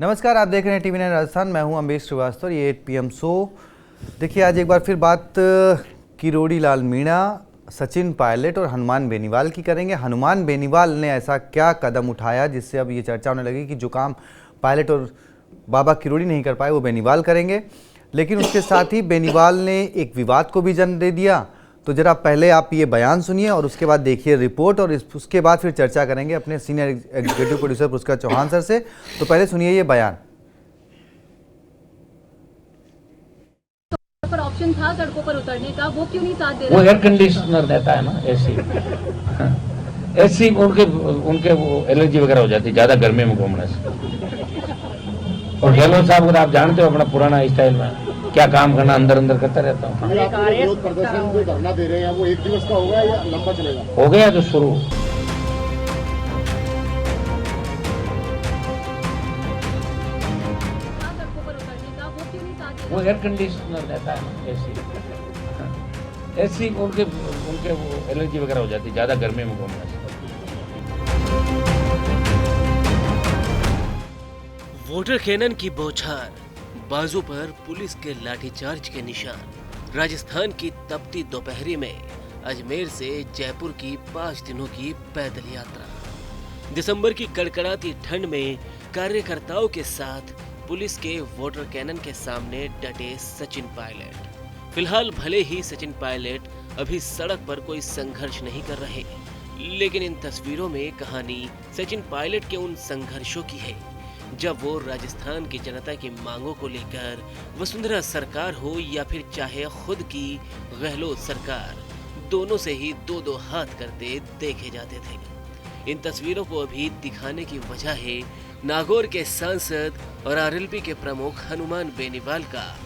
नमस्कार, आप देख रहे हैं टीवी9 राजस्थान। मैं हूं अमरीश श्रीवास्तव। ये 8 PM शो। देखिए, आज एक बार फिर बात किरोड़ी लाल मीणा, सचिन पायलट और हनुमान बेनीवाल की करेंगे। हनुमान बेनीवाल ने ऐसा क्या कदम उठाया जिससे अब ये चर्चा होने लगी कि जो काम पायलट और बाबा किरोड़ी नहीं कर पाए वो बेनीवाल करेंगे। लेकिन उसके साथ ही बेनीवाल ने एक विवाद को भी जन्म दे दिया। तो जरा पहले आप ये बयान सुनिए और उसके बाद देखिए रिपोर्ट, और उसके बाद फिर चर्चा करेंगे अपने सीनियर एग्जीक्यूटिव प्रोड्यूसर पुरस्कार चौहान सर से। तो पहले सुनिए ये बयान। पर ऑप्शन था सड़कों पर उतरने का, वो क्यों नहीं साथ दे रहा? वो एयर कंडीशनर देता है ना, एसी एसी उनके वो एलर्जी वगैरह हो जाती है ज्यादा गर्मी में घूमने से। और गहलोत साहब को आप जानते हो अपना पुराना स्टाइल में क्या काम करना, अंदर अंदर करता रहता हूँ। विरोध प्रदर्शन जो धरना दे रहे हैं वो 1 दिवस का होगा या लंबा चलेगा? हो गया तो शुरू। सड़कों पर उतरने का, वो क्यों नहीं साथ दे रहा? वो एयर कंडीशनर देता है ना, एसी उनके वो एलर्जी वगैरह हो जाती है ज्यादा गर्मी में घूमने से। वोटर कैनन की बौछार, बाजू पर पुलिस के लाठीचार्ज के निशान। राजस्थान की तपती दोपहरी में अजमेर से जयपुर की 5 दिनों की पैदल यात्रा। दिसंबर की कड़कड़ाती ठंड में कार्यकर्ताओं के साथ पुलिस के वोटर कैनन के सामने डटे सचिन पायलट। फिलहाल भले ही सचिन पायलट अभी सड़क पर कोई संघर्ष नहीं कर रहे, लेकिन इन तस्वीरों में कहानी सचिन पायलट के उन संघर्षों की है जब वो राजस्थान की जनता की मांगों को लेकर वसुंधरा सरकार हो या फिर चाहे खुद की गहलोत सरकार, दोनों से ही दो हाथ करते देखे जाते थे। इन तस्वीरों को अभी दिखाने की वजह है नागौर के सांसद और आरएलपी के प्रमुख हनुमान बेनीवाल का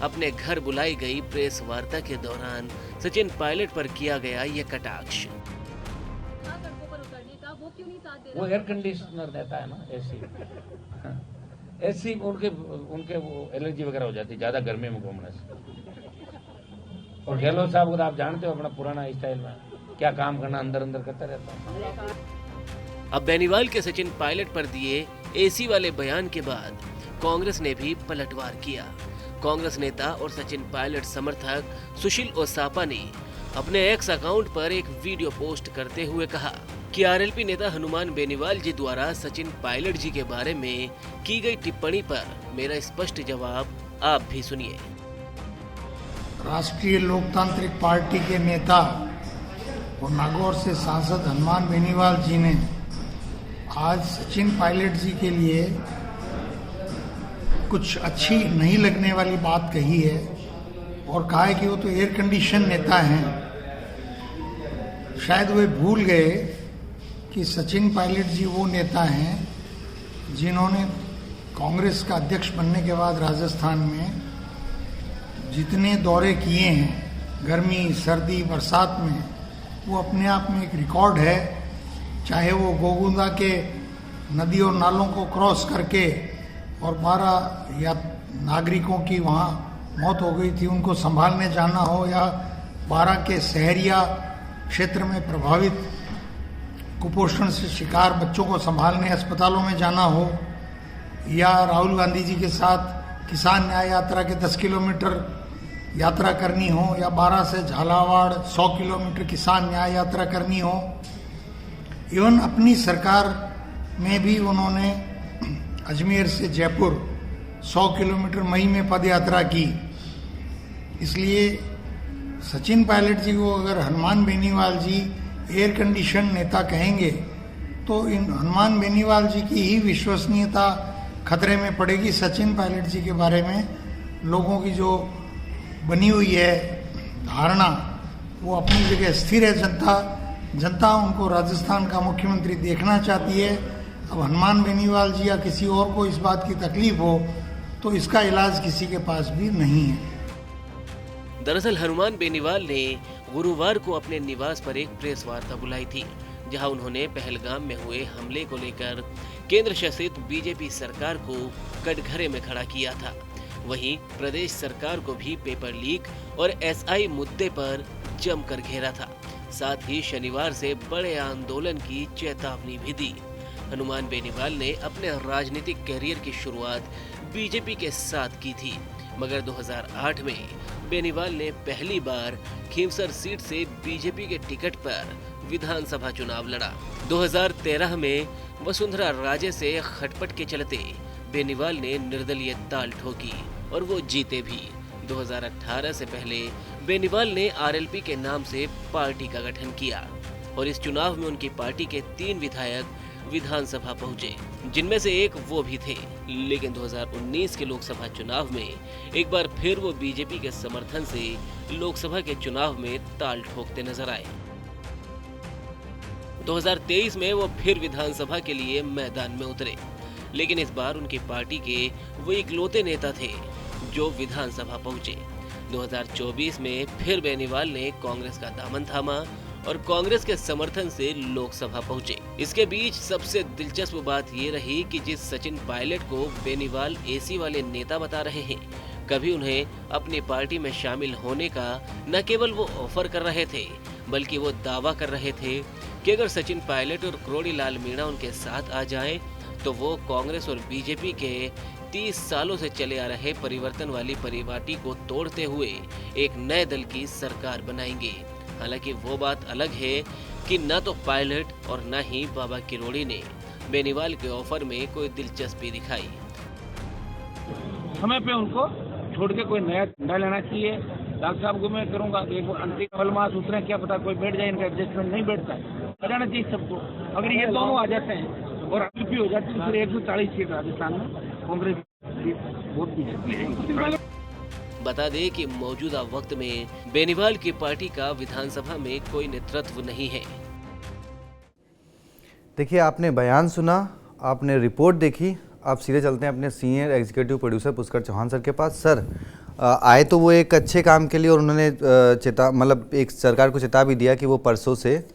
अपने घर बुलाई गई प्रेस वार्ता के दौरान सचिन पायलट पर किया गया यह कटाक्ष। सड़कों पर उतरने का, वो क्यों नहीं साथ दे रहा? वो एयर कंडीशनर देता है ना, एसी उनके वो एलर्जी वगैरह हो जाती है ज्यादा गर्मी में घूमने से। और गहलोत साहब को आप जानते हो अपना पुराना स्टाइल में क्या काम करना, अंदर अंदर करता रहता हूँ। अब बेनीवाल के सचिन पायलट पर दिए एसी वाले बयान के बाद कांग्रेस ने भी पलटवार किया। कांग्रेस नेता और सचिन पायलट समर्थक सुशील ओसापा ने अपने एक्स अकाउंट पर एक वीडियो पोस्ट करते हुए कहा कि आरएलपी नेता हनुमान बेनीवाल जी द्वारा सचिन पायलट जी के बारे में की गई टिप्पणी पर मेरा स्पष्ट जवाब आप भी सुनिए। राष्ट्रीय लोकतांत्रिक पार्टी के नेता और नागौर से सांसद हनुमान बेनीवाल जी ने आज सचिन पायलट जी के लिए कुछ अच्छी नहीं लगने वाली बात कही है और कहा है कि वो तो एयर कंडीशन नेता हैं। शायद वे भूल गए कि सचिन पायलट जी वो नेता हैं जिन्होंने कांग्रेस का अध्यक्ष बनने के बाद राजस्थान में जितने दौरे किए हैं गर्मी सर्दी बरसात में, वो अपने आप में एक रिकॉर्ड है। चाहे वो गोगुंदा के नदी और नालों को क्रॉस करके और 12 या नागरिकों की वहाँ मौत हो गई थी उनको संभालने जाना हो, या 12 के सहरिया क्षेत्र में प्रभावित कुपोषण से शिकार बच्चों को संभालने अस्पतालों में जाना हो, या राहुल गांधी जी के साथ किसान न्याय यात्रा के 10 किलोमीटर यात्रा करनी हो, या 12 से झालावाड़ 100 किलोमीटर किसान न्याय यात्रा करनी हो। इवन अपनी सरकार में भी उन्होंने अजमेर से जयपुर 100 किलोमीटर मई में पद यात्रा की। इसलिए सचिन पायलट जी को अगर हनुमान बेनीवाल जी एयर कंडीशन नेता कहेंगे तो इन हनुमान बेनीवाल जी की ही विश्वसनीयता खतरे में पड़ेगी। सचिन पायलट जी के बारे में लोगों की जो बनी हुई है धारणा वो अपनी जगह स्थिर है। जनता उनको राजस्थान का मुख्यमंत्री देखना चाहती है। अब हनुमान बेनीवाल जी या किसी और को इस बात की तकलीफ हो तो इसका इलाज किसी के पास भी नहीं है। दरअसल हनुमान बेनीवाल ने गुरुवार को अपने निवास पर एक प्रेस वार्ता बुलाई थी, जहां उन्होंने पहलगाम में हुए हमले को लेकर केंद्र शासित बीजेपी सरकार को कटघरे में खड़ा किया था। वहीं प्रदेश सरकार को भी पेपर लीक और एसआई मुद्दे पर जमकर घेरा था। साथ ही शनिवार से बड़े आंदोलन की चेतावनी भी दी। हनुमान बेनीवाल ने अपने राजनीतिक कैरियर की शुरुआत बीजेपी के साथ की थी, मगर 2008 में बेनीवाल ने पहली बार खींवसर सीट से बीजेपी के टिकट पर विधानसभा चुनाव लड़ा। 2013 में वसुंधरा राजे से खटपट के चलते बेनीवाल ने निर्दलीय ताल ठोकी और वो जीते भी। 2018 से पहले बेनीवाल ने आरएलपी के नाम से पार्टी का गठन किया और इस चुनाव में उनकी पार्टी के 3 विधायक विधानसभा पहुंचे, जिनमें से एक वो भी थे। लेकिन 2019 के लोकसभा चुनाव में एक बार फिर वो बीजेपी के समर्थन से लोकसभा के चुनाव में ताल ठोकते नजर आए। 2023 में वो फिर विधानसभा के लिए मैदान में उतरे, लेकिन इस बार उनकी पार्टी के वो इकलौते नेता थे जो विधानसभा पहुंचे। 2024 में फिर बेनीवाल ने कांग्रेस का दामन थामा और कांग्रेस के समर्थन से लोकसभा पहुंचे। इसके बीच सबसे दिलचस्प बात ये रही कि जिस सचिन पायलट को बेनीवाल एसी वाले नेता बता रहे हैं, कभी उन्हें अपनी पार्टी में शामिल होने का न केवल वो ऑफर कर रहे थे, बल्कि वो दावा कर रहे थे कि अगर सचिन पायलट और करोड़ी लाल मीणा उनके साथ आ जाएं, तो वो कांग्रेस और बीजेपी के 30 सालों से चले आ रहे परिवर्तन वाली परिपाटी को तोड़ते हुए एक नए दल की सरकार बनाएंगे। हालांकि वो बात अलग है कि न तो पायलट और न ही बाबा किरोड़ी ने बेनीवाल के ऑफर में कोई दिलचस्पी दिखाई। समय पे उनको छोड़ के कोई नया झंडा लेना चाहिए। डॉक्टर साहब को मैं करूंगा, एक अंतिम फलमास उतरे, क्या पता कोई बैठ जाए, इनका एडजस्टमेंट नहीं बैठता है, बजाना चाहिए सबको। अगर ये दोनों आ जाते हैं और आरएलपी हो जाती है तो फिर 140 सीट राजस्थान में कांग्रेस वोट भी जीतती है। बता दें कि मौजूदा वक्त में बेनीवाल की पार्टी का विधानसभा में कोई नेतृत्व नहीं है। देखिए, आपने बयान सुना, आपने रिपोर्ट देखी, आप सीधे चलते हैं अपने senior executive producer Pushkar Chauhan sir के पास। सर, आए तो वो एक अच्छे काम के लिए और उन्होंने एक सरकार को चेता भी दिया कि वो परसों से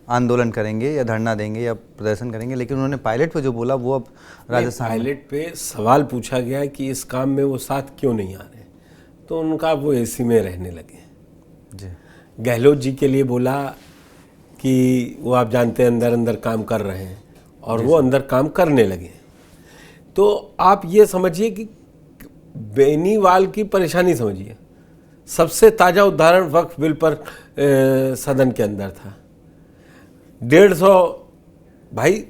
आंदोलन करेंगे या धरना देंगे या प्रदर्शन करेंगे, लेकिन उन्होंने पायलट पे जो बोला वो अब राजस्थान पायलट पे सवाल पूछा गया कि इस काम में वो साथ क्यों नहीं आ रहे, तो उनका वो एसी में रहने लगे जी। गहलोत जी के लिए बोला कि वो आप जानते हैं अंदर अंदर काम कर रहे हैं और वो अंदर काम करने लगे। तो आप ये समझिए कि बेनीवाल की परेशानी समझिए। सबसे ताज़ा उदाहरण वक्फ बिल पर सदन के अंदर था। 150 भाई,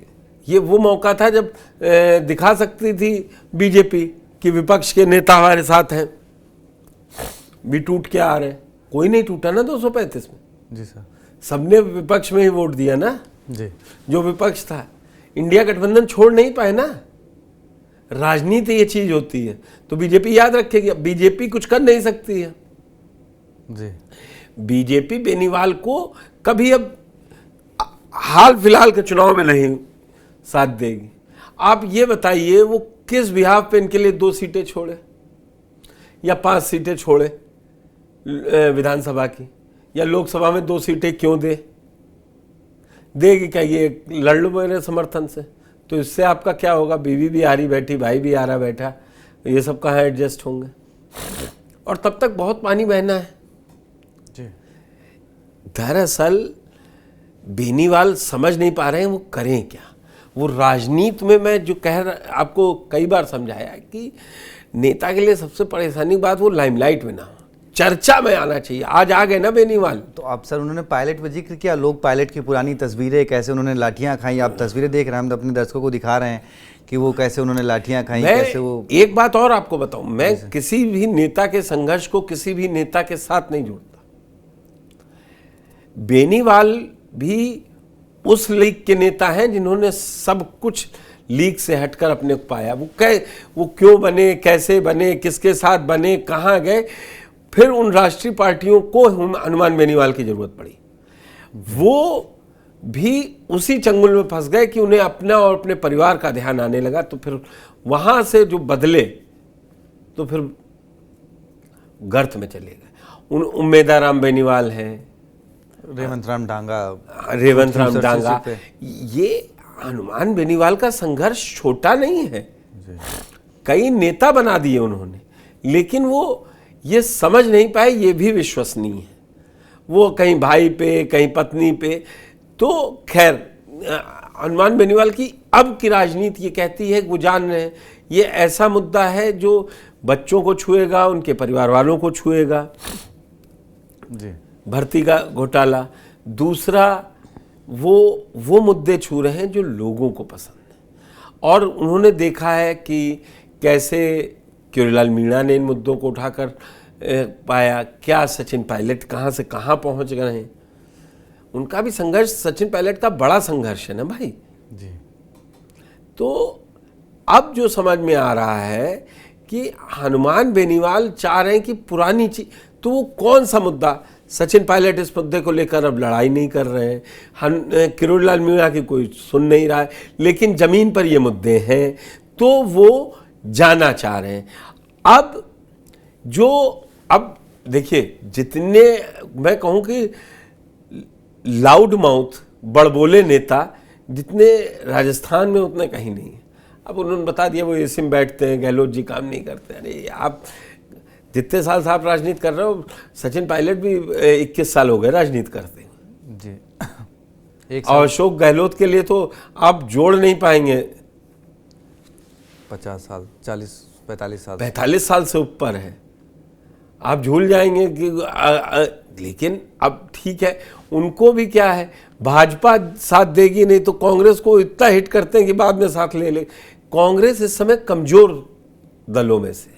ये वो मौका था जब दिखा सकती थी बीजेपी कि विपक्ष के नेता हमारे साथ हैं, भी टूट के आ रहे। कोई नहीं टूटा ना 235 में जी सर। सबने विपक्ष में ही वोट दिया ना जी। जो विपक्ष था। इंडिया गठबंधन छोड़ नहीं पाए ना। राजनीति ये चीज होती है, तो बीजेपी याद रखेगी। बीजेपी कुछ कर नहीं सकती है जी। बीजेपी बेनीवाल को कभी अब हाल फिलहाल के चुनाव में नहीं साथ देगी। आप ये बताइए वो किस बिहाफ पे इनके लिए 2 सीटें छोड़े या 5 सीटें छोड़े विधानसभा की, या लोकसभा में 2 सीटें क्यों देगी क्या? ये लड़ लो मेरे समर्थन से, तो इससे आपका क्या होगा? बीवी भी आ रही बैठी, भाई भी आ रहा बैठा, ये सब कहाँ एडजस्ट होंगे? और तब तक बहुत पानी बहना है जी। दरअसल बेनीवाल समझ नहीं पा रहे हैं वो करें क्या। वो राजनीति में, मैं जो आपको कई बार समझाया कि नेता के लिए सबसे परेशानी की बात वो लाइमलाइट में ना हो, चर्चा में आना चाहिए। आज आ गए ना बेनीवाल। तो आप सर, उन्होंने पायलट पर जिक्र किया, लोग पायलट की पुरानी तस्वीरें, कैसे उन्होंने लाठियां खाई, आप तस्वीरें देख रहे हैं, हम तो अपने दर्शकों को दिखा रहे हैं कि वो कैसे उन्होंने लाठियां खाई, कैसे वो। एक बात और आपको बताऊं, मैं किसी भी नेता के संघर्ष को किसी भी नेता के साथ नहीं जोड़ता। बेनीवाल भी उस लीग के नेता हैं जिन्होंने सब कुछ लीग से हटकर अपने को पाया। वो क्यों बने, कैसे बने, किसके साथ बने, कहाँ गए, फिर उन राष्ट्रीय पार्टियों को हनुमान बेनीवाल की जरूरत पड़ी। वो भी उसी चंगुल में फंस गए कि उन्हें अपना और अपने परिवार का ध्यान आने लगा, तो फिर वहां से जो बदले तो फिर गर्त में चले गए। उम्मेदार राम बेनीवाल हैं, रेवंत राम डांगा, ये हनुमान बेनीवाल का संघर्ष छोटा नहीं है। कई नेता बना दिए उन्होंने, लेकिन वो ये समझ नहीं पाए, ये भी विश्वसनीय है। वो कहीं भाई पे, कहीं पत्नी पे। तो खैर, हनुमान बेनीवाल की अब की राजनीति ये कहती है कि वो जान रहे हैं ये ऐसा मुद्दा है जो बच्चों को छुएगा, उनके परिवार वालों को छुएगा, जी भर्ती का घोटाला। दूसरा वो मुद्दे छू रहे हैं जो लोगों को पसंद है, और उन्होंने देखा है कि कैसे किरोड़ीलाल मीणा ने इन मुद्दों को उठाकर पाया, क्या सचिन पायलट कहाँ से कहाँ पहुँच गए हैं। उनका भी संघर्ष, सचिन पायलट का बड़ा संघर्ष है ना भाई जी। तो अब जो समझ में आ रहा है कि हनुमान बेनीवाल चाह रहे हैं कि पुरानी चीज, तो वो कौन सा मुद्दा, सचिन पायलट इस मुद्दे को लेकर अब लड़ाई नहीं कर रहे हैं, किरोड़ीलाल मीणा की कोई सुन नहीं रहा है, लेकिन जमीन पर ये मुद्दे हैं तो वो जाना चाह रहे हैं। अब देखिए, जितने मैं कहूँ कि लाउड माउथ बड़बोले नेता जितने राजस्थान में उतने कहीं नहीं है। अब उन्होंने बता दिया वो एसी में बैठते हैं, गहलोत जी काम नहीं करते। अरे आप जितने साल से आप राजनीति कर रहे हो, सचिन पायलट भी 21 साल हो गए राजनीति करते हैं जी। और अशोक गहलोत के लिए तो आप जोड़ नहीं पाएंगे, 50 साल, 40-45 साल, 45 साल से ऊपर है, आप झूल जाएंगे कि लेकिन अब ठीक है, उनको भी क्या है, भाजपा साथ देगी नहीं तो कांग्रेस को इतना हिट करते हैं कि बाद में साथ ले ले। कांग्रेस इस समय कमजोर दलों में से,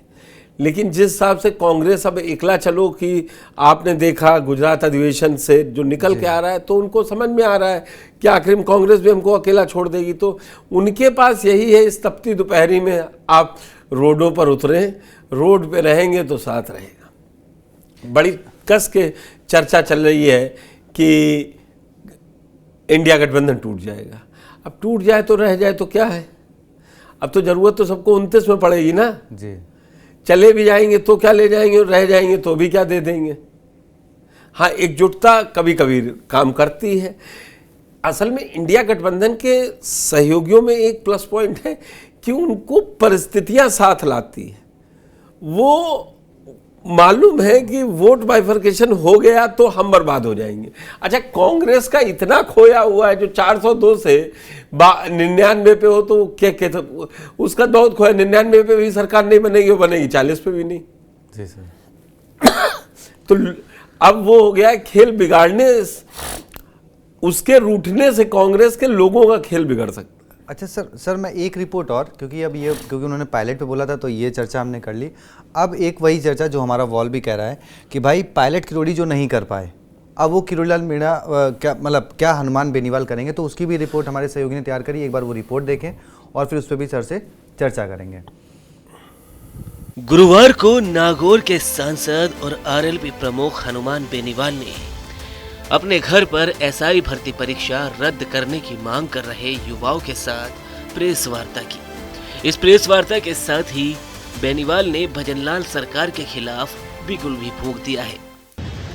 लेकिन जिस हिसाब से कांग्रेस अब एकला चलो कि आपने देखा गुजरात अधिवेशन से जो निकल के आ रहा है, तो उनको समझ में आ रहा है कि आखिर में कांग्रेस भी हमको अकेला छोड़ देगी। तो उनके पास यही है, इस तपती दोपहरी में आप रोडों पर उतरे, रोड पे रहेंगे तो साथ रहेगा। बड़ी कस के चर्चा चल रही है कि इंडिया गठबंधन टूट जाएगा। अब टूट जाए तो रह जाए तो क्या है, अब तो जरूरत तो सबको 29 में पड़ेगी ना जी। चले भी जाएंगे तो क्या ले जाएंगे, और रह जाएंगे तो भी क्या दे देंगे। हाँ, एकजुटता कभी कभी काम करती है। असल में इंडिया गठबंधन के सहयोगियों में एक प्लस पॉइंट है कि उनको परिस्थितियां साथ लाती है। वो मालूम है कि वोट बाइफर्केशन हो गया तो हम बर्बाद हो जाएंगे। अच्छा, कांग्रेस का इतना खोया हुआ है जो 402 से 99 पे हो तो क्या उसका बहुत खोया। 99 पे भी सरकार नहीं बनेगी, वो बनेगी 40 पे भी नहीं। जी सर। तो अब वो हो गया खेल बिगाड़ने, उसके रूठने से कांग्रेस के लोगों का खेल बिगड़ सकता है। अच्छा सर मैं एक रिपोर्ट और, क्योंकि उन्होंने पायलट पे बोला था तो ये चर्चा हमने कर ली। अब एक वही चर्चा जो हमारा वॉल भी कह रहा है कि भाई पायलट किरोड़ी जो नहीं कर पाए, अब वो किरोड़ीलाल मीणा क्या हनुमान बेनीवाल करेंगे, तो उसकी भी रिपोर्ट हमारे सहयोगी ने तैयार करी। एक बार वो रिपोर्ट देखें और फिर उस पर भी चर्चा करेंगे। गुरुवार को नागौर के सांसद और आरएलपी प्रमुख हनुमान बेनीवाल ने अपने घर पर एसआई भर्ती परीक्षा रद्द करने की मांग कर रहे युवाओं के साथ प्रेस वार्ता की। इस प्रेस वार्ता के साथ ही बेनीवाल ने भजनलाल सरकार के खिलाफ बिगुल भी फूंक दिया है।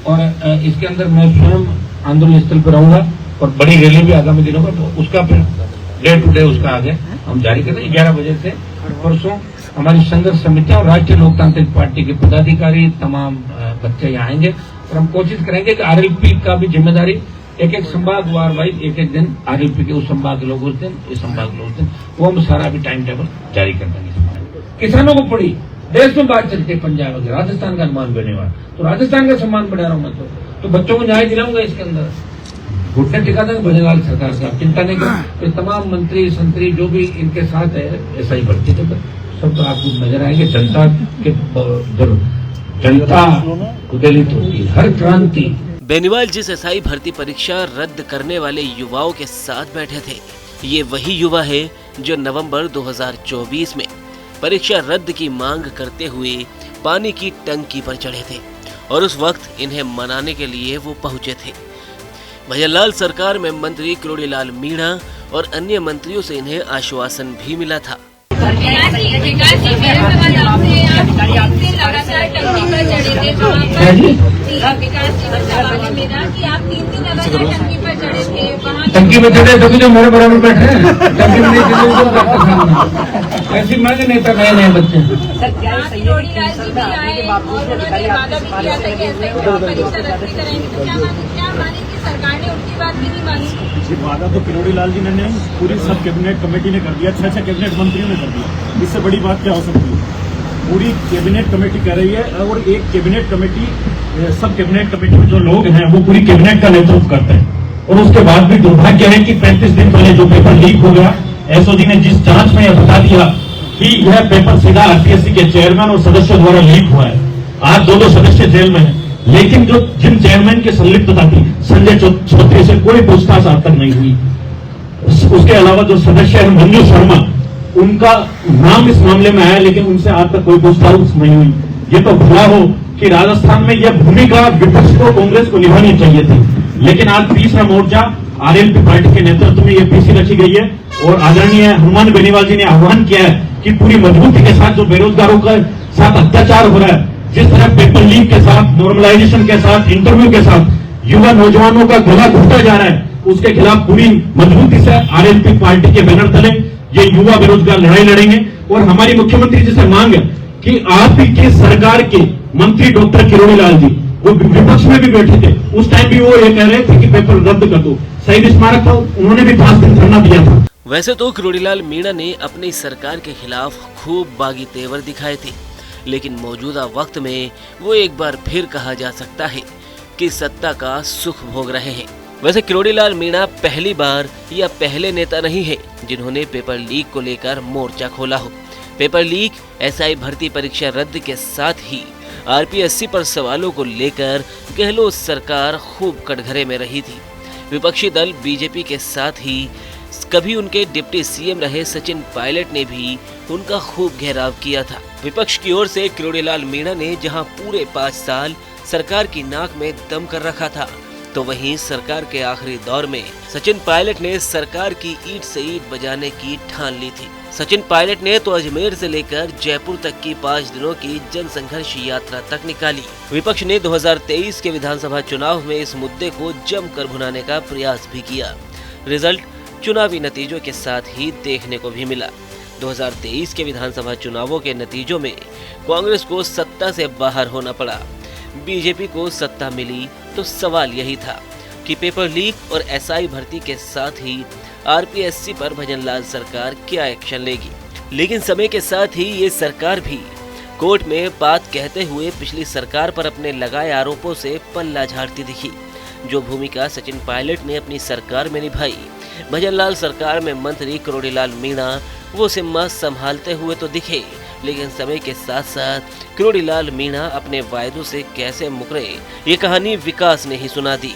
और इसके अंदर मैं स्वयं आंदोलन स्थल पर रहूंगा और बड़ी रैली भी आगामी दिनों में, तो उसका फिर डे टू डे उसका आगे हम जारी करेंगे। 11 बजे से परसों हमारी संघर्ष समितियां और राष्ट्रीय लोकतांत्रिक पार्टी के पदाधिकारी तमाम बच्चे यहाँ आएंगे और हम कोशिश करेंगे कि आरएलपी का भी जिम्मेदारी एक संभाग वार वाइज एक दिन आरएलपी के उस संभाग के लोग उस दिन, इस संभाग के लोग उस दिन, वो हम सारा भी टाइम टेबल जारी कर देंगे। किसानों को पड़ी देश में बात चलती है, पंजाब वगैरह, राजस्थान का हनुमान बेनीवाल, तो राजस्थान का सम्मान बढ़ा रहा हूं मैं, तो बच्चों को न्याय दिलाऊंगा। इसके अंदर घुटने टिका था भजनलाल सरकार से, आप चिंता नहीं करें। तो तमाम मंत्री संतरी जो भी इनके साथ है ऐसा ही भर्ती थे, सब तो आपको नजर आएंगे। जनता उदलित होती है, हर क्रांति। बेनीवाल जिस एसआई भर्ती परीक्षा रद्द करने वाले युवाओं के साथ बैठे थे, ये वही युवा है जो नवंबर 2024 में परीक्षा रद्द की मांग करते हुए पानी की टंकी पर चढ़े थे और उस वक्त इन्हें मनाने के लिए वो पहुंचे थे। भजनलाल सरकार में मंत्री किरोड़ीलाल मीणा और अन्य मंत्रियों से इन्हें आश्वासन भी मिला था। टंकी में चढ़े तभी जो मेरे बराबर बैठे हैं, टंकी में नहीं चढ़े तो ऐसी मांगे नेता नए नए बच्चे हैं। किरोड़ीलाल जी भी आए और उन्होंने वादा भी किया था कि ऐसे परीक्षा रद्द करेंगे, तो क्या माने कि सरकार ने उनकी बात भी नहीं मानी? ये वादा तो किरोड़ीलाल जी ने नहीं, पूरी सब कैबिनेट कमेटी ने कर दिया, 6 कैबिनेट मंत्रियों ने कर दिया। इससे बड़ी बात क्या हो सकती है? पूरी कैबिनेट कमेटी कह रही है, और एक कैबिनेट कमेटी, सब कैबिनेट कमेटी में जो लोग हैं वो पूरी कैबिनेट का नेतृत्व करते हैं। और उसके बाद भी दुर्भाग्य है कि 35 दिन पहले जो पेपर लीक हो गया, एसओजी ने जिस जांच में यह बता दिया कि यह पेपर सीधा आरपीएससी के चेयरमैन और सदस्यों द्वारा लीक हुआ है। आज दो सदस्य जेल में हैं, लेकिन जो जिन चेयरमैन की संलिप्तता थी, संजय चौधरी से कोई पूछताछ आज तक नहीं हुई। उसके अलावा जो सदस्य है मंजू शर्मा, उनका नाम इस मामले में आया, लेकिन उनसे आज तक कोई पूछताछ नहीं हुई। ये तो भला हो कि राजस्थान में यह भूमिका विपक्ष को, कांग्रेस को निभानी चाहिए थी, लेकिन आज तीसरा मोर्चा आरएलपी पार्टी के नेतृत्व में यह पीसी रखी गई है। और आदरणीय हनुमान बेनीवाल जी ने आह्वान किया है कि पूरी मजबूती के साथ जो बेरोजगारों के साथ अत्याचार हो रहा है, जिस तरह पेपर लीक के साथ, नॉर्मलाइजेशन के साथ, इंटरव्यू के साथ युवा नौजवानों का गला घोटा जा रहा है, उसके खिलाफ पूरी मजबूती से आरएलपी पार्टी के बैनर तले ये युवा बेरोजगार लड़ाई लड़ेंगे। और हमारी मुख्यमंत्री जी से मांग है कि आपकी सरकार के मंत्री डॉक्टर किरोड़ीलाल जी, वो विपक्ष में भी बैठे थे, उस टाइम भी वो ये कह रहे थे कि पेपर रद्द कर दो। शहीद स्मारक था, उन्होंने भी 5 दिन धरना दिया था। वैसे तो किरोड़ीलाल मीणा ने अपनी सरकार के खिलाफ खूब बागी तेवर दिखाए थे, लेकिन मौजूदा वक्त में वो एक बार फिर कहा जा सकता है कि सत्ता का सुख भोग रहे हैं। वैसे किरोड़ीलाल मीणा पहली बार या पहले नेता नहीं है जिन्होंने पेपर लीक को लेकर मोर्चा खोला हो। पेपर लीक, एसआई भर्ती परीक्षा रद्द के साथ ही आरपीएससी पर सवालों को लेकर गहलोत सरकार खूब कटघरे में रही थी। विपक्षी दल बीजेपी के साथ ही कभी उनके डिप्टी सीएम रहे सचिन पायलट ने भी उनका खूब घेराव किया था। विपक्ष की ओर से किरोड़ीलाल मीणा ने जहां पूरे 5 साल सरकार की नाक में दम कर रखा था, तो वहीं सरकार के आखिरी दौर में सचिन पायलट ने सरकार की ईंट से ईंट बजाने की ठान ली थी। सचिन पायलट ने तो अजमेर से लेकर जयपुर तक की 5 दिनों की जन संघर्ष यात्रा तक निकाली। विपक्ष ने 2023 के विधानसभा चुनाव में इस मुद्दे को जमकर भुनाने का प्रयास भी किया। रिजल्ट चुनावी नतीजों के साथ ही देखने को भी मिला। 2023 के विधानसभा चुनावों के नतीजों में कांग्रेस को सत्ता से बाहर होना पड़ा। बीजेपी को सत्ता मिली तो सवाल यही था कि पेपर लीक और एसआई भर्ती के साथ ही आरपीएससी पर भजनलाल सरकार क्या एक्शन लेगी। लेकिन समय के साथ ही ये सरकार भी कोर्ट में बात कहते हुए पिछली सरकार पर अपने लगाए आरोपों से पल्ला झाड़ती दिखी। जो भूमिका सचिन पायलट ने अपनी सरकार में निभाई, भजनलाल सरकार में मंत्री किरोड़ीलाल मीणा वो सिम्मा संभालते हुए तो दिखे, लेकिन समय के साथ साथ किरोड़ीलाल मीणा अपने वायदों से कैसे मुकरे, ये कहानी विकास ने ही सुना दी।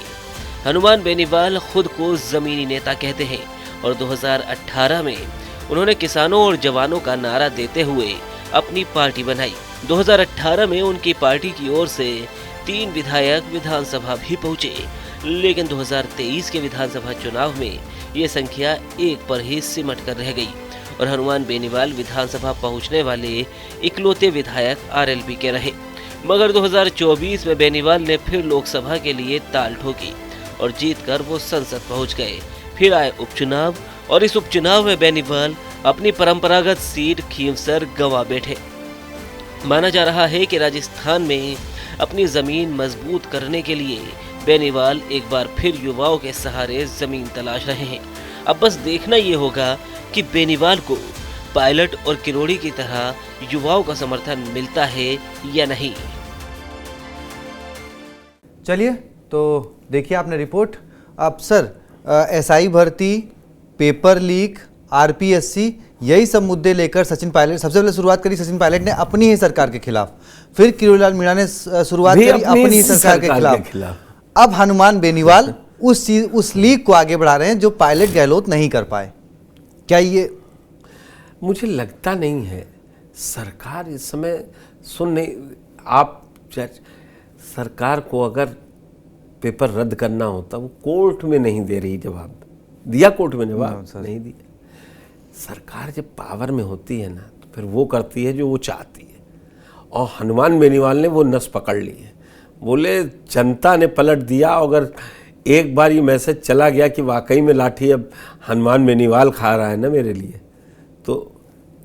हनुमान बेनीवाल खुद को जमीनी नेता कहते हैं और 2018 में उन्होंने किसानों और जवानों का नारा देते हुए अपनी पार्टी बनाई। 2018 में उनकी पार्टी की ओर से 3 विधायक विधानसभा भी पहुंचे, लेकिन 2023 के विधानसभा चुनाव में ये संख्या 1 पर ही सिमट कर रह गई और हनुमान बेनीवाल विधानसभा पहुंचने वाले इकलौते विधायक आरएलपी के रहे। मगर 2024 में बेनीवाल ने फिर लोकसभा के लिए ताल ठोकी और जीतकर वो संसद पहुंच गए। फिर आए उपचुनाव और इस उपचुनाव में बेनीवाल अपनी परंपरागत सीट खींवसर गंवा बैठे। माना जा रहा है कि राजस्थान में अपनी जमीन मजबूत करने के लिए बेनीवाल एक बार फिर युवाओं के सहारे जमीन तलाश रहे हैं। अब बस देखना ये होगा कि बेनीवाल को पायलट और किरोड़ी की तरह युवाओं का समर्थन मिलता है या नहीं। चलिए तो देखिए आपने रिपोर्ट। अब सर एसआई भर्ती, पेपर लीक, आरपीएससी, यही सब मुद्दे लेकर सचिन पायलट सबसे पहले शुरुआत करी सचिन पायलट ने अपनी ही सरकार के खिलाफ, फिर किरोड़ीलाल मीणा ने शुरुआत करी अपनी ही सरकार के खिलाफ। अब हनुमान बेनीवाल उस लीक को आगे बढ़ा रहे हैं जो पायलट गहलोत नहीं कर पाए। क्या ये मुझे लगता नहीं है सरकार इस समय सुन नहीं। आप सरकार को अगर पेपर रद्द करना होता वो कोर्ट में नहीं दे रही जवाब, दिया कोर्ट में जवाब नहीं दिया। सरकार जब पावर में होती है ना तो फिर वो करती है जो वो चाहती है, और हनुमान बेनीवाल ने वो नस पकड़ ली है। बोले जनता ने पलट दिया, अगर एक बार ये मैसेज चला गया कि वाकई में लाठी अब हनुमान बेनीवाल खा रहा है ना मेरे लिए, तो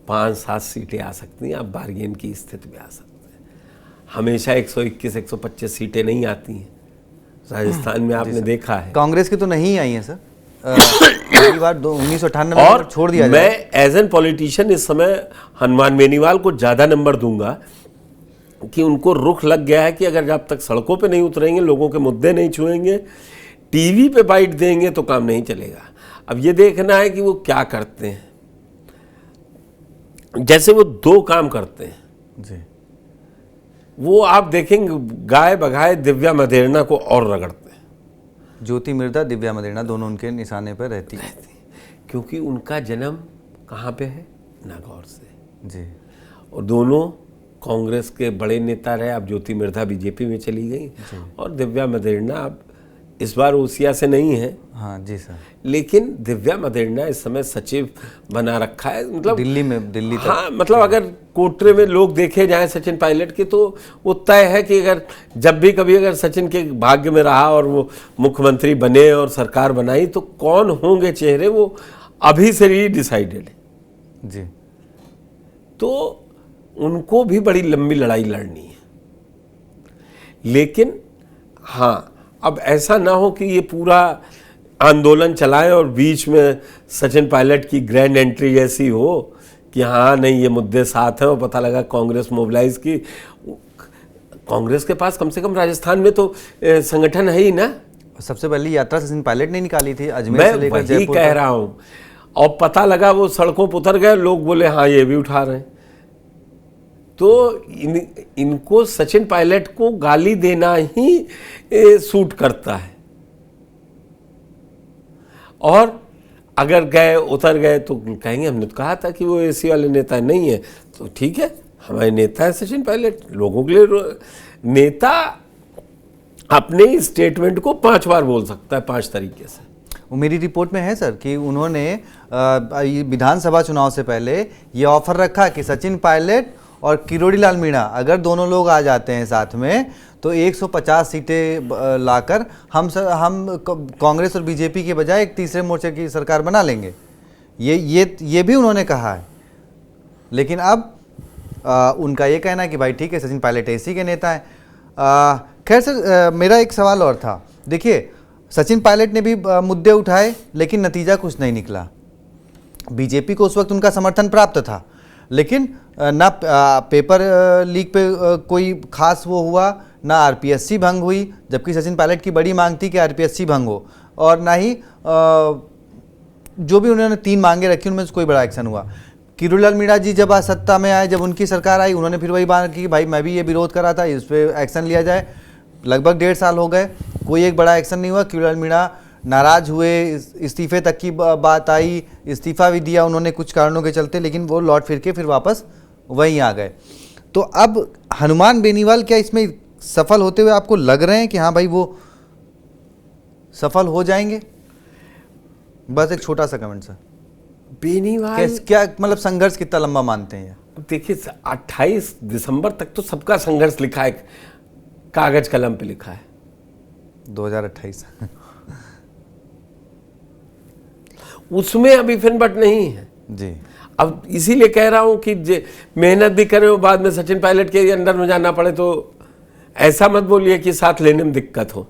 5-7 सीटें आ सकती हैं, आप बार्गेन की स्थिति में आ सकते हैं। हमेशा 121-125 सीटें नहीं आती हैं। राजस्थान में आपने देखा है, कांग्रेस की तो नहीं आई है सर। पहली बार 1998 में और छोड़ दिया मैं एज एन पॉलिटिशियन इस समय हनुमान बेनीवाल को ज़्यादा नंबर दूंगा कि उनको रुख लग गया है कि अगर जब तक सड़कों पे नहीं उतरेंगे, लोगों के मुद्दे नहीं छुएंगे, टीवी पे बाइट देंगे तो काम नहीं चलेगा। अब ये देखना है कि वो क्या करते हैं। जैसे वो 2 काम करते हैं जी, वो आप देखेंगे, गाय बगाए दिव्या मदेरणा को और रगड़ते हैं, ज्योति मिर्धा, दिव्या मदेरणा दोनों उनके निशाने पर रहती है क्योंकि उनका जन्म कहाँ पे है? नागौर से जी। और दोनों कांग्रेस के बड़े नेता रहे। अब ज्योति मिर्धा बीजेपी में चली गई और दिव्या मदेरणा अब इस बार ओसिया से नहीं है। हाँ जी सर। लेकिन दिव्या मदेरणा इस समय सचिव बना रखा है, मतलब दिल्ली तक। हाँ, मतलब अगर कोटरे में लोग देखे जाएं सचिन पायलट के, तो वो तय है कि अगर जब भी कभी अगर सचिन के भाग्य में रहा और वो मुख्यमंत्री बने और सरकार बनाई तो कौन होंगे चेहरे, वो अभी से ही डिसाइडेड है जी। तो उनको भी बड़ी लंबी लड़ाई लड़नी है। लेकिन हाँ, अब ऐसा ना हो कि ये पूरा आंदोलन चलाएं और बीच में सचिन पायलट की ग्रैंड एंट्री ऐसी हो कि हाँ नहीं ये मुद्दे साथ हैं और पता लगा कांग्रेस मोबिलाइज की। कांग्रेस के पास कम से कम राजस्थान में तो संगठन है ही ना। सबसे पहली यात्रा सचिन पायलट ने निकाली थी अजमेर मैं से लेकर वही जयपुर कह तक। रहा हूँ, और पता लगा वो सड़कों पर उतर गए, लोग बोले हाँ ये भी उठा रहे हैं। तो इनको सचिन पायलट को गाली देना ही सूट करता है। और अगर गए उतर गए तो कहेंगे हमने तो कहा था कि वो एसी वाले नेता नहीं है। तो ठीक है, हमारे नेता है सचिन पायलट, लोगों के लिए नेता अपने स्टेटमेंट को 5 बार बोल सकता है 5 तरीके से। वो मेरी रिपोर्ट में है सर कि उन्होंने विधानसभा चुनाव से पहले ये ऑफर रखा कि सचिन पायलट और किरोड़ी लाल मीणा अगर दोनों लोग आ जाते हैं साथ में तो 150 सीटें लाकर हम कांग्रेस और बीजेपी के बजाय एक तीसरे मोर्चे की सरकार बना लेंगे। ये भी उन्होंने कहा है। लेकिन अब उनका ये कहना है कि भाई ठीक है, सचिन पायलट एसी के नेता हैं। खैर सर, मेरा एक सवाल और था। देखिए, सचिन पायलट ने भी मुद्दे उठाए लेकिन नतीजा कुछ नहीं निकला। बीजेपी को उस वक्त उनका समर्थन प्राप्त था, लेकिन ना पेपर लीक पे कोई खास वो हुआ, ना आरपीएससी भंग हुई, जबकि सचिन पायलट की बड़ी मांग थी कि आरपीएससी भंग हो, और ना ही जो भी उन्होंने 3 मांगे रखी उनमें से कोई बड़ा एक्शन हुआ। किरोड़ी लाल मीणा जी जब आज सत्ता में आए, जब उनकी सरकार आई, उन्होंने फिर वही बात की कि भाई मैं भी ये विरोध करा था, इस पर एक्शन लिया जाए। लगभग 1.5 साल हो गए, कोई एक बड़ा एक्शन नहीं हुआ। किरोड़ी लाल मीणा नाराज हुए, इस्तीफे तक की बात आई, इस्तीफा भी दिया उन्होंने कुछ कारणों के चलते, लेकिन वो लौट फिर के फिर वापस वहीं आ गए। तो अब हनुमान बेनीवाल क्या इसमें सफल होते हुए आपको लग रहे हैं कि हाँ भाई वो सफल हो जाएंगे? बस एक छोटा सा कमेंट सर। बेनीवाल क्या मतलब संघर्ष कितना लंबा मानते हैं? देखिए, 28 दिसंबर तक तो सबका संघर्ष लिखा है, कागज कलम पे लिखा है। 2028 उसमें अभी फिनबट नहीं है जी। अब इसीलिए कह रहा हूं कि मेहनत भी करें और बाद में सचिन पायलट के अंडर में जाना पड़े, तो ऐसा मत बोलिए कि साथ लेने में दिक्कत हो।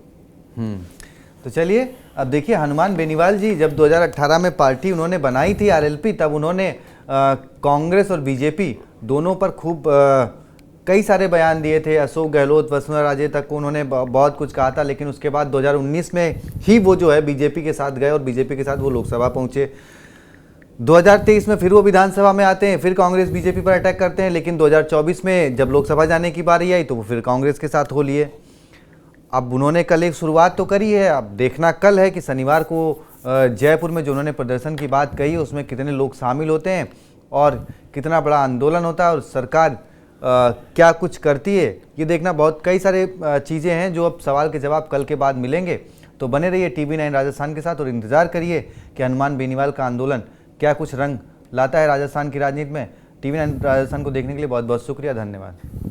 तो चलिए, अब देखिए, हनुमान बेनीवाल जी जब 2018 में पार्टी उन्होंने बनाई थी आरएलपी, तब उन्होंने कांग्रेस और बीजेपी दोनों पर खूब कई सारे बयान दिए थे। अशोक गहलोत, वसुंधरा राजे तक को उन्होंने बहुत कुछ कहा था, लेकिन उसके बाद 2019 में ही वो जो है बीजेपी के साथ गए और बीजेपी के साथ वो लोकसभा पहुंचे। 2023 में फिर वो विधानसभा में आते हैं, फिर कांग्रेस बीजेपी पर अटैक करते हैं, लेकिन 2024 में जब लोकसभा जाने की बारी आई तो वो फिर कांग्रेस के साथ हो लिए। अब उन्होंने कल एक शुरुआत तो करी है, अब देखना कल है कि शनिवार को जयपुर में जो उन्होंने प्रदर्शन की बात कही उसमें कितने लोग शामिल होते हैं और कितना बड़ा आंदोलन होता है और सरकार क्या कुछ करती है। ये देखना, बहुत कई सारे चीज़ें हैं जो अब सवाल के जवाब कल के बाद मिलेंगे। तो बने रहिए TV9 राजस्थान के साथ और इंतज़ार करिए कि हनुमान बेनीवाल का आंदोलन क्या कुछ रंग लाता है राजस्थान की राजनीति में। TV9 राजस्थान को देखने के लिए बहुत बहुत शुक्रिया, धन्यवाद।